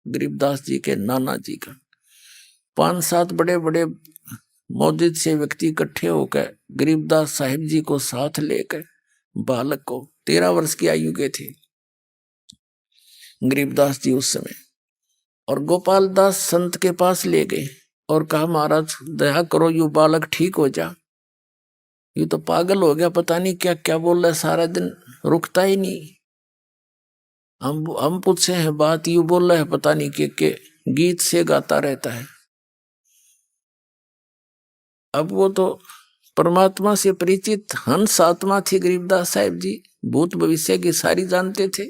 गरीबदास जी के नाना जी का। 5-7 बड़े बड़े मौजूद से व्यक्ति इकट्ठे होकर गरीबदास साहिब जी को साथ लेकर, बालक को 13 वर्ष की आयु के थे गरीबदास जी उस समय, और गोपाल दास संत के पास ले गए और कहा महाराज दया करो, यू बालक ठीक हो जा, ये तो पागल हो गया, पता नहीं क्या क्या बोल रहा है, सारा दिन रुकता ही नहीं। हम पूछे हैं बात, यू बोल रहा है पता नहीं के गीत से गाता रहता है। अब वो तो परमात्मा से परिचित हंस आत्मा थी गरीबदास साहिब जी, भूत भविष्य की सारी जानते थे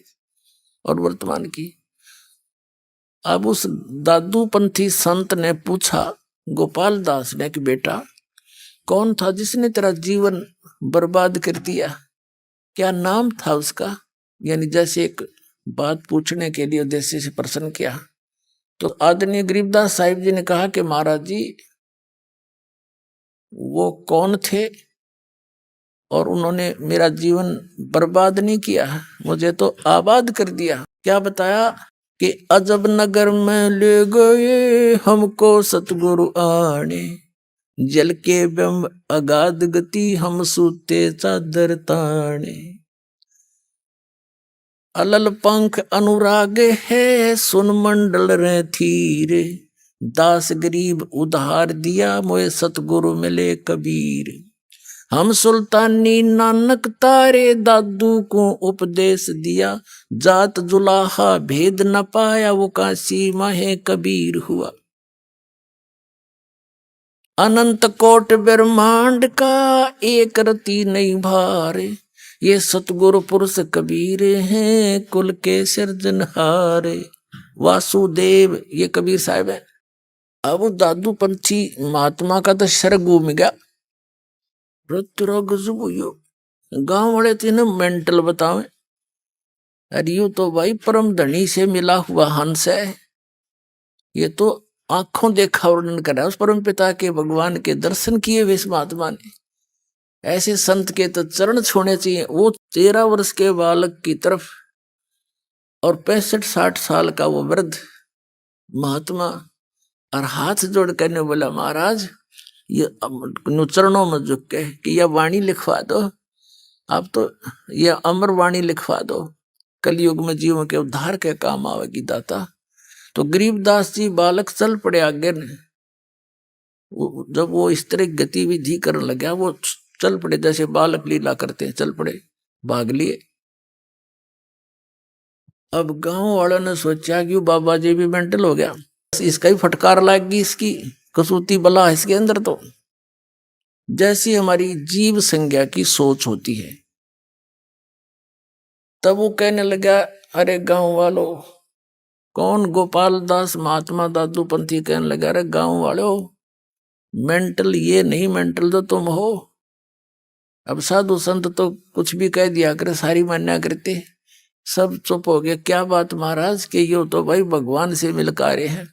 और वर्तमान की। अब उस दादू पंथी संत ने पूछा गोपाल दास ने कि बेटा कौन था जिसने तेरा जीवन बर्बाद कर दिया, क्या नाम था उसका? यानी जैसे एक बात पूछने के लिए उद्देश्य से प्रश्न किया। तो आदरणीय गरीबदास साहिब जी ने कहा कि महाराज जी वो कौन थे और उन्होंने मेरा जीवन बर्बाद नहीं किया, मुझे तो आबाद कर दिया। क्या बताया कि अजब नगर में ले गए हमको सतगुरु आने, जल के बिंब अगाध गति हम सूते चादर ताने। अलल पंख अनुराग है सुन मंडल रे थीरे, दास गरीब उधार दिया मोए सतगुरु मिले कबीर। हम सुल्तानी नानक तारे दादू को उपदेश दिया, जात जुलाहा भेद न पाया वो काशी माहे कबीर हुआ। अनंत कोट ब्रह्मांड का एक रति नहीं भारे, ये सतगुरु पुरुष कबीर हैं कुल के सिरजनहारे। वासुदेव ये कबीर साहब है। अब दादू पंथी महात्मा का तो शर घूम गया। गांव वाले तीन मेंटल बतावे, अरे यू तो भाई परम धनी से मिला हुआ हंस है, ये तो आंखों देखा वर्णन कर रहा है उस परम पिता के भगवान के दर्शन किए हुए इस महात्मा ने। ऐसे संत के तो चरण छूने चाहिए। वो 13 वर्ष के बालक की तरफ और 65-60 साल का वो वृद्ध महात्मा और हाथ जोड़ करने बोला महाराज ये चरणों में झुक के कि यह वाणी लिखवा दो, आप तो यह अमर वाणी लिखवा दो, कलयुग में जीवों के उद्धार के काम आवेगी दाता। तो गरीबदास जी बालक चल पड़े आगे ने। जब वो इस तरह गतिविधि करने लगा वो चल पड़े जैसे बालक लीला करते हैं, चल पड़े भाग लिए। अब गांव वालों ने सोचा कि बाबा जी भी मेंटल हो गया, इसका ही फटकार लागी, इसकी कसूती बला इसके अंदर। तो जैसी हमारी जीव संज्ञा की सोच होती है तब वो कहने लगा, अरे गांव वालों कौन गोपाल दास महात्मा दादू पंथी कहने लगा, अरे गांव वालों मेंटल ये नहीं, मेंटल तो तुम हो। अब साधु संत तो कुछ भी कह दिया करे, सारी मान्या करते, सब चुप हो गए। क्या बात महाराज कि यो तो भाई भगवान से मिलकारे हैं।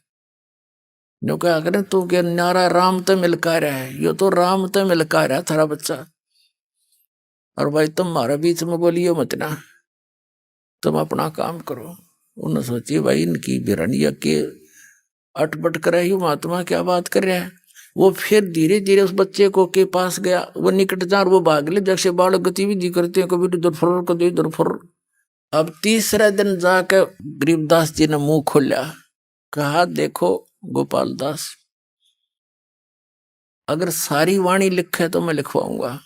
जो क्या करें तू क्या नारा राम तो मिलका रहा है, यो तो राम तो मिलका रहा थारा बच्चा, और भाई तुम्हारा बीच में बोलियो मत ना, तुम अपना काम करो। उन्होंने सोची भाई इनकी बिरनिया के अटपट कर रही महात्मा क्या बात कर रहा है। वो फिर धीरे धीरे उस बच्चे को के पास गया, वो निकट जा, वो भाग ले जैसे बालक गतिविधि करते हैं, कभी इधर फर कभी इधर फर। अब तीसरे दिन जाकर गरीबदास जी ने मुंह खोला, कहा देखो गोपाल दास अगर सारी वाणी लिखे तो मैं लिखवाऊंगा,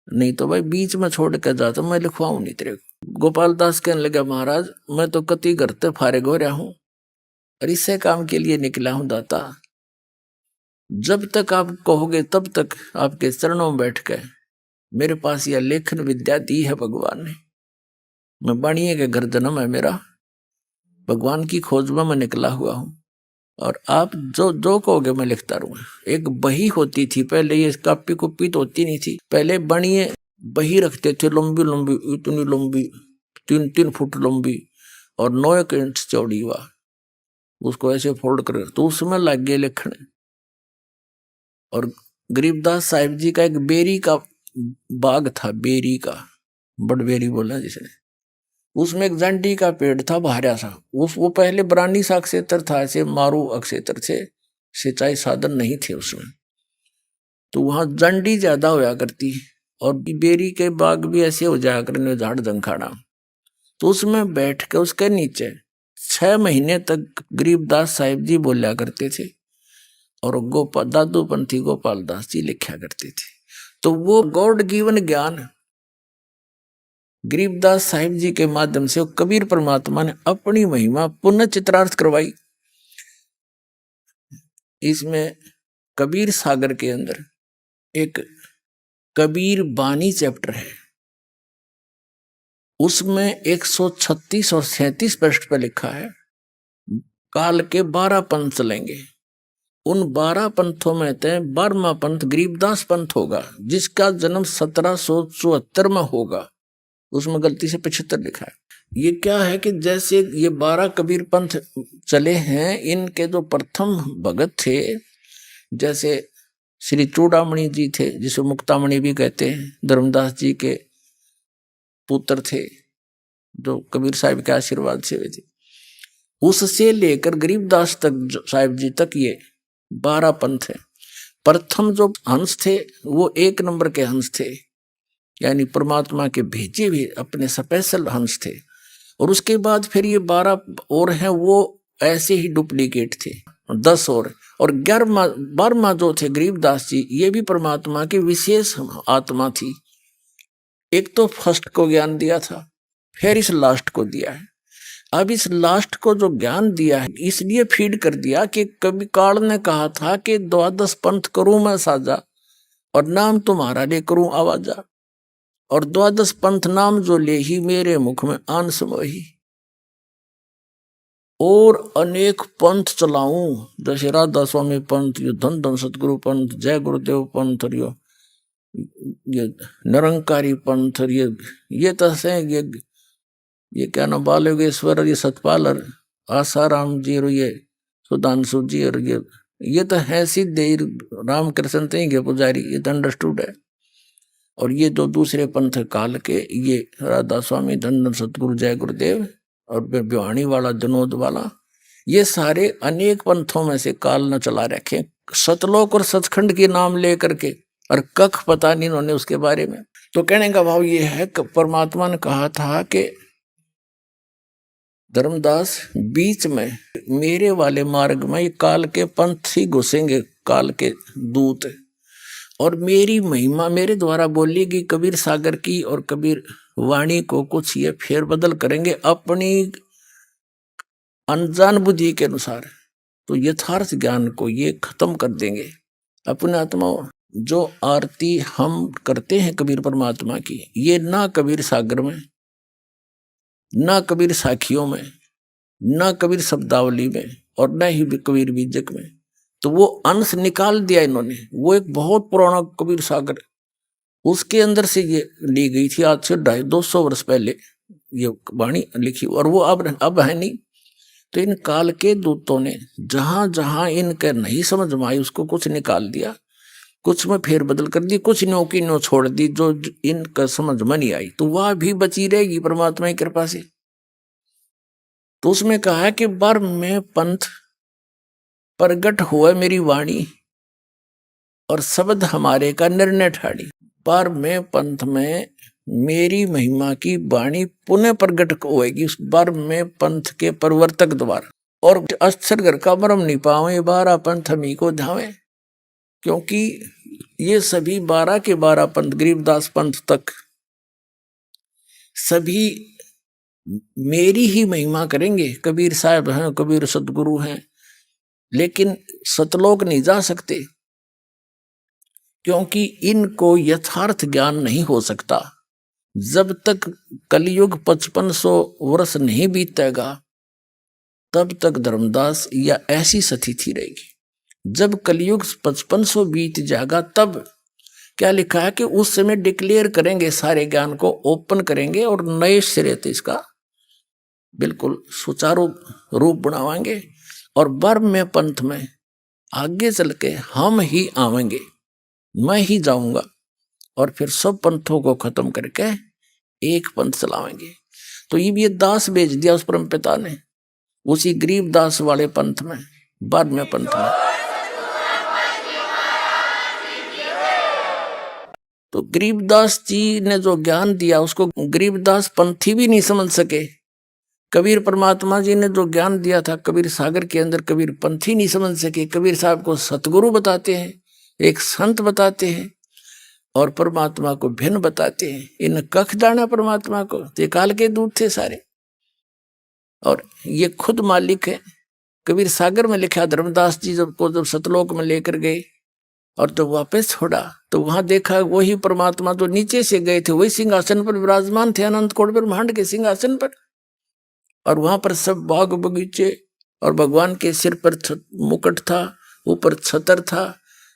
नहीं तो भाई बीच में छोड़ कर जा तो मैं लिखवाऊं नहीं तेरे को। गोपाल दास कहने लगा महाराज मैं तो कति घर से फारिग हो रहा हूं और इससे काम के लिए निकला हूं दाता, जब तक आप कहोगे तब तक आपके चरणों में बैठ के मेरे पास यह लेखन विद्या दी है भगवान ने। मैं बाणिये के घर जन्म है मेरा, भगवान की खोज में मैं निकला हुआ हूं और आप जो जो कहोगे मैं लिखता रहूंगा। एक बही होती थी पहले, ये कापी कुपी तो होती नहीं थी, पहले बाणिये बही रखते थे लंबी लंबी, इतनी लंबी 3-3 फुट लंबी और 9 इंच चौड़ी हुआ, उसको ऐसे फोल्ड कर तो उसमें लग गए लिखने। और गरीबदास साहिब जी का एक बेरी का बाग था, बेरी का बड़बेरी बोला जिसने, उसमें एक जंडी का पेड़ था भारा सा, वो पहले बरानी सा क्षेत्र था, ऐसे मारू अक्षेत्र से सिंचाई साधन नहीं थे उसमें, तो वहां जंडी ज्यादा होया करती और बेरी के बाग भी ऐसे हो जाया करने झाड़ जंखाड़ा। तो उसमें बैठ के उसके नीचे 6 महीने तक गरीबदास साहिब जी बोलिया करते थे और दादू पंथी गोपाल दास जी लिखा करते थे। तो वो गॉड गिवन ज्ञान गरीबदास साहिब जी के माध्यम से कबीर परमात्मा ने अपनी महिमा पुनः चित्रार्थ करवाई। इसमें कबीर सागर के अंदर एक कबीर बानी चैप्टर है, उसमें 136 और 37 पृष्ठ पर लिखा है काल के 12 पंथ चलेंगे, उन 12 पंथों में से 12वां पंथ गरीबदास पंथ होगा जिसका जन्म 1774 में होगा। उसमें गलती से 75 लिखा है। ये क्या है कि जैसे ये 12 कबीर पंथ चले हैं, इनके जो प्रथम भगत थे, जैसे श्री चूड़ामणि जी थे, जिसे मुक्तामणि भी कहते हैं, धर्मदास जी के पुत्र थे, जो कबीर साहिब के आशीर्वाद से हुए थे। उससे लेकर गरीबदास तक साहिब जी तक ये 12 पंथ है। प्रथम जो हंस थे वो 1 नंबर के हंस थे, यानी परमात्मा के भेजे हुए अपने स्पेशल हंस थे। और उसके बाद फिर ये 12 और हैं, वो ऐसे ही डुप्लीकेट थे, 10 और 12वां जो थे गरीबदास जी, ये भी परमात्मा की विशेष आत्मा थी। एक तो फर्स्ट को ज्ञान दिया था, फिर इस लास्ट को दिया है। अब इस लास्ट को जो ज्ञान दिया है, इसलिए फीड कर दिया कि कभी काल ने कहा था कि 12 पंथ करूं मैं साजा, और नाम तुम्हारा ले करूं आवाजा, और 12 पंथ नाम जो ले ही मेरे मुख में आन समोही, और अनेक पंथ चलाऊं, जैसे राधा स्वामी पंथ, ये धन धन सतगुरु पंथ, जय गुरुदेव पंथ, और ये निरंकारी पंथ, और ये तो है, ये क्या नाम, बालयोगेश्वर, ये सतपाल, और आसाराम जी, और ये सुधांशु जी, और ये तो है सिद्धे रामकृष्ण के पुजारी, ये तो अंडरस्टूड है। और ये जो दूसरे पंथ काल के, ये राधा स्वामी, धन सतगुरु, जय गुरुदेव, और भिवानी वाला, जनोद वाला, ये सारे अनेक पंथों में से काल न चला रखे। सतलोक और सचखंड के नाम लेकर के, और कख पता नहीं इन्होंने उसके बारे में। तो कहने का भाव ये है कि परमात्मा ने कहा था कि धर्मदास बीच में मेरे वाले मार्ग में ये काल के पंथ ही घुसेंगे, काल के दूत, और मेरी महिमा मेरे द्वारा बोलेगी कबीर सागर की, और कबीर वाणी को कुछ ये फेर बदल करेंगे अपनी अनजान बुद्धि के अनुसार। तो यथार्थ ज्ञान को ये खत्म कर देंगे अपने आत्माओं। जो आरती हम करते हैं कबीर परमात्मा की, ये ना कबीर सागर में, ना कबीर साखियों में, ना कबीर शब्दावली में, और न ही कबीर बीजक में। तो वो अंश निकाल दिया इन्होंने। वो एक बहुत पुराना कबीर सागर, उसके अंदर से ये ली गई थी, आज से 250 वर्ष पहले ये वाणी लिखी, और वो अब है नहीं। तो इन काल के दूतों ने जहां जहां इनके नहीं समझ में आई, उसको कुछ निकाल दिया, कुछ में फेर बदल कर दी, कुछ न्यो की न्यो छोड़ दी, जो इनका समझ में नहीं आई, तो वह भी बची रहेगी परमात्मा की कृपा से। तो उसमें कहा है कि बर में पंथ प्रगट हुआ मेरी वाणी, और शब्द हमारे का निर्णय ठाड़ी। पर में पंथ में मेरी महिमा की वाणी पुनः प्रगट होएगी उस बार में पंथ के प्रवर्तक द्वारा, और अक्षर घर का मरम नहीं पावे 12 पंथ हमी को धावे। क्योंकि ये सभी 12 के 12 पंथ, गरीबदास पंथ तक सभी मेरी ही महिमा करेंगे। कबीर साहब हैं, कबीर सतगुरु हैं, लेकिन सतलोक नहीं जा सकते, क्योंकि इनको यथार्थ ज्ञान नहीं हो सकता। जब तक कलयुग 5500 वर्ष नहीं बीतेगा, तब तक धर्मदास या ऐसी स्थिति रहेगी। जब कलयुग 5500 बीत जाएगा, तब क्या लिखा है कि उस समय डिक्लेयर करेंगे, सारे ज्ञान को ओपन करेंगे, और नए सिरे से इसका बिल्कुल सुचारू रूप बनावाएंगे। और बर्म में पंथ में आगे चल के हम ही आवेंगे, मैं ही जाऊंगा, और फिर सब पंथों को खत्म करके एक पंथ चलावेंगे। तो ये दास भेज दिया उस परम पिता ने, उसी गरीब दास वाले पंथ में, बाद में पंथ में। तो गरीबदास जी ने जो ज्ञान दिया, उसको गरीबदास पंथी भी नहीं समझ सके। कबीर परमात्मा जी ने जो ज्ञान दिया था कबीर सागर के अंदर, कबीर पंथी नहीं समझ सके। कबीर साहब को सतगुरु बताते हैं, एक संत बताते हैं, और परमात्मा को भिन्न बताते हैं। इन कख दाना परमात्मा को, ते काल के दूत थे सारे, और ये खुद मालिक है। कबीर सागर में लिखा, धर्मदास जी जब सतलोक में लेकर गए और तो वापस छोड़ा, तो वहां देखा वही परमात्मा जो नीचे से गए थे, वही सिंहासन पर विराजमान थे, अनंत कोट ब्रह्मांड के सिंहासन पर। और वहां पर सब बाग बगीचे, और भगवान के सिर पर मुकुट था, ऊपर छतर था,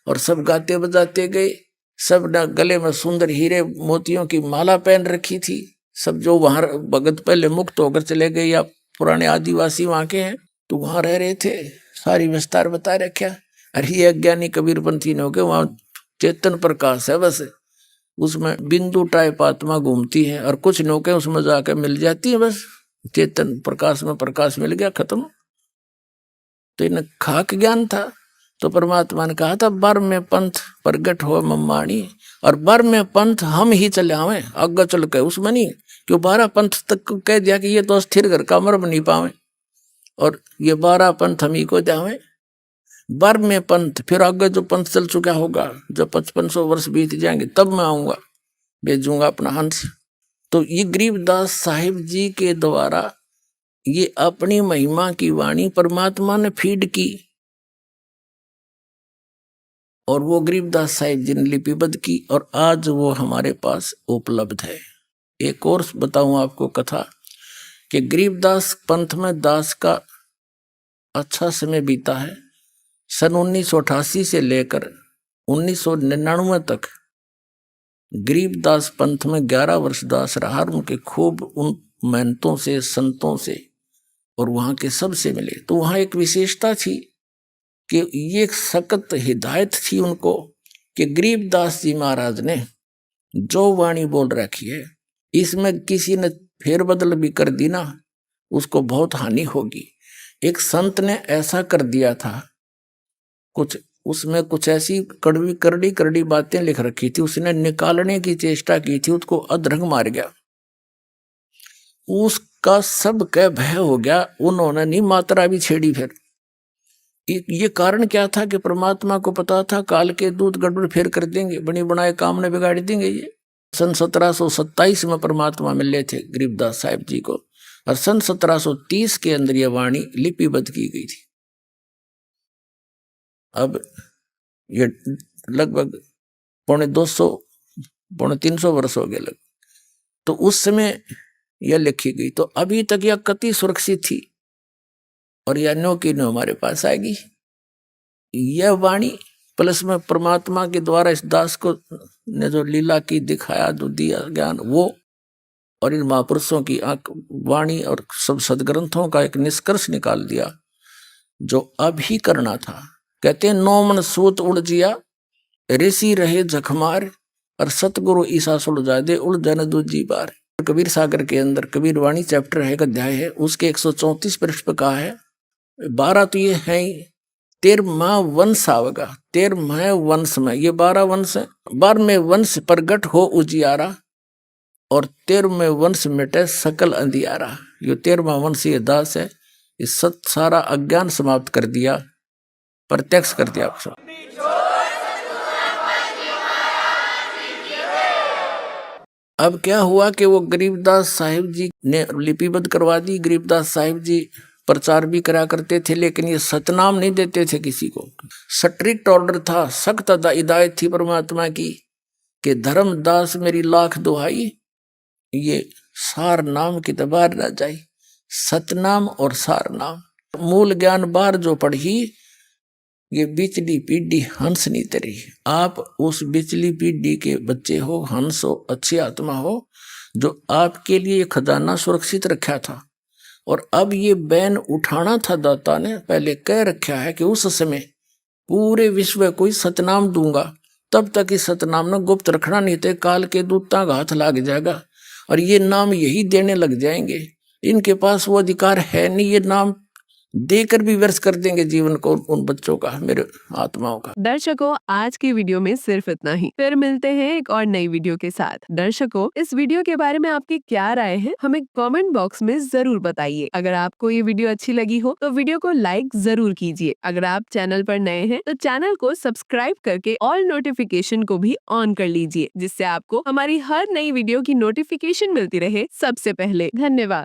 और सब गाते बजाते गए। सब ने गले में सुंदर हीरे मोतियों की माला पहन रखी थी, सब जो वहां भगत पहले मुक्त होकर चले गए या पुराने आदिवासी वहां के हैं तो वहां रह रहे थे, सारी विस्तार बता रखा। अरे ये अज्ञानी कबीरपंथी ने हो गए, वहां चेतन प्रकाश है बस, उसमें बिंदु टाइप आत्मा घूमती है और कुछ नौके उसमें जाकर मिल जाती है, बस चेतन प्रकाश में प्रकाश मिल गया, खत्म। तो इन्हें खाक ज्ञान था। तो परमात्मा ने कहा था बर में पंथ प्रगट हो मम्माणी, और बर में पंथ हम ही चले आवे आगे चल के, उसमें नहीं क्यों 12 पंथ तक कह दिया कि ये तो अस्थिर घर का मर नहीं पावे, और ये 12 पंथ हम ही को जावे। बर में पंथ, फिर आगे जो पंथ चल चुका होगा, जब 5500 वर्ष बीत जाएंगे तब मैं आऊंगा, भेजूंगा अपना हंस। तो ये गरीबदास साहिब जी के द्वारा ये अपनी महिमा की वाणी परमात्मा ने फीड की, और वो गरीबदास साहिब जी ने लिपिबद्ध की, और आज वो हमारे पास उपलब्ध है। एक और बताऊं आपको कथा कि गरीबदास पंथ में दास का अच्छा समय बीता है। सन 1988 से लेकर 1999 तक गरीबदास पंथ में 11 वर्ष दास रहा, उनके खूब उन महंतों से, संतों से और वहां के सब से मिले। तो वहां एक विशेषता थी कि ये सख्त हिदायत थी उनको कि गरीबदास जी महाराज ने जो वाणी बोल रखी है, इसमें किसी ने फेरबदल भी कर दी ना, उसको बहुत हानि होगी। एक संत ने ऐसा कर दिया था, कुछ उसमें कुछ ऐसी कड़वी करड़ी करड़ी बातें लिख रखी थी, उसने निकालने की चेष्टा की थी, उसको अधरंग मार गया, उसका सब कह भय हो गया, उन्होंने नहीं मात्रा भी छेड़ी। फिर ये कारण क्या था कि परमात्मा को पता था काल के दूत गड़बड़ फेर कर देंगे, बनी बनाए काम ने बिगाड़ देंगे। ये सन 1727 में परमात्मा मिले थे गरीबदास साहिब जी को, और सन 1730 के अंदर यह वाणी लिपिबद्ध की गई थी। अब ये लगभग 250-300 वर्ष हो गए लग, तो उस समय यह लिखी गई। तो अभी तक यह कति सुरक्षित थी, और यह नो की नो हमारे पास आएगी। यह वाणी प्लस में परमात्मा के द्वारा इस दास को ने जो लीला की दिखाया, जो दिया ज्ञान, वो और इन महापुरुषों की वाणी और सब सदग्रंथों का एक निष्कर्ष निकाल दिया जो अभी करना था। कहते हैं 9 मन सूत उड़ जिया, ऋषि रहे जखमार, और सतगुरु ईसा सुलझा दे उलझन दूजी बार। कबीर सागर के अंदर कबीर वाणी चैप्टर है, एक अध्याय है, उसके 134 पृष्ठ पर कहा है 12 तो ये है 13वां वंश आवेगा, 13वें वंश में ये 12 वंश है। 12वें वंश प्रगट हो उजियारा, और 13वें वंश मिटे सकल अंधियारा। ये 13वां वंश ये दास है, इस सारा अज्ञान समाप्त कर दिया, प्रत्यक्ष कर दिया। अब क्या हुआ कि वो गरीबदास साहिब जी ने लिपिबद्ध करवा दी। गरीबदास साहिब जी प्रचार भी करा करते थे, लेकिन ये सतनाम नहीं देते थे किसी को। स्ट्रिक्ट ऑर्डर था, सख्त हिदायत थी परमात्मा की कि धर्मदास मेरी लाख दुहाई, ये सार नाम की दबार न जाई। सतनाम और सार नाम मूल ज्ञान बार जो पढ़ी, ये बिचली पीढ़ी हंस नहीं तरी। आप उस बिचली पीढ़ी के बच्चे हो, हंस हो, अच्छी आत्मा हो, जो आपके लिए खजाना सुरक्षित रखा था। और अब ये बैन उठाना था, दाता ने पहले कह रखा है कि उस समय पूरे विश्व को सतनाम दूंगा, तब तक इस सतनाम ने गुप्त रखना, नहीं तो काल के दूतां का हाथ लग जाएगा और ये नाम यही देने लग जाएंगे। इनके पास वो अधिकार है नहीं, ये नाम देकर भी व्यर्थ कर देंगे जीवन को उन बच्चों का, मेरे आत्माओं का। दर्शकों, आज की वीडियो में सिर्फ इतना ही। फिर मिलते हैं एक और नई वीडियो के साथ। दर्शकों, इस वीडियो के बारे में आपकी क्या राय है, हमें कमेंट बॉक्स में जरूर बताइए। अगर आपको ये वीडियो अच्छी लगी हो तो वीडियो को लाइक जरूर कीजिए। अगर आप चैनल पर नए हैं तो चैनल को सब्सक्राइब करके ऑल नोटिफिकेशन को भी ऑन कर लीजिए, जिससे आपको हमारी हर नई वीडियो की नोटिफिकेशन मिलती रहे सबसे पहले। धन्यवाद।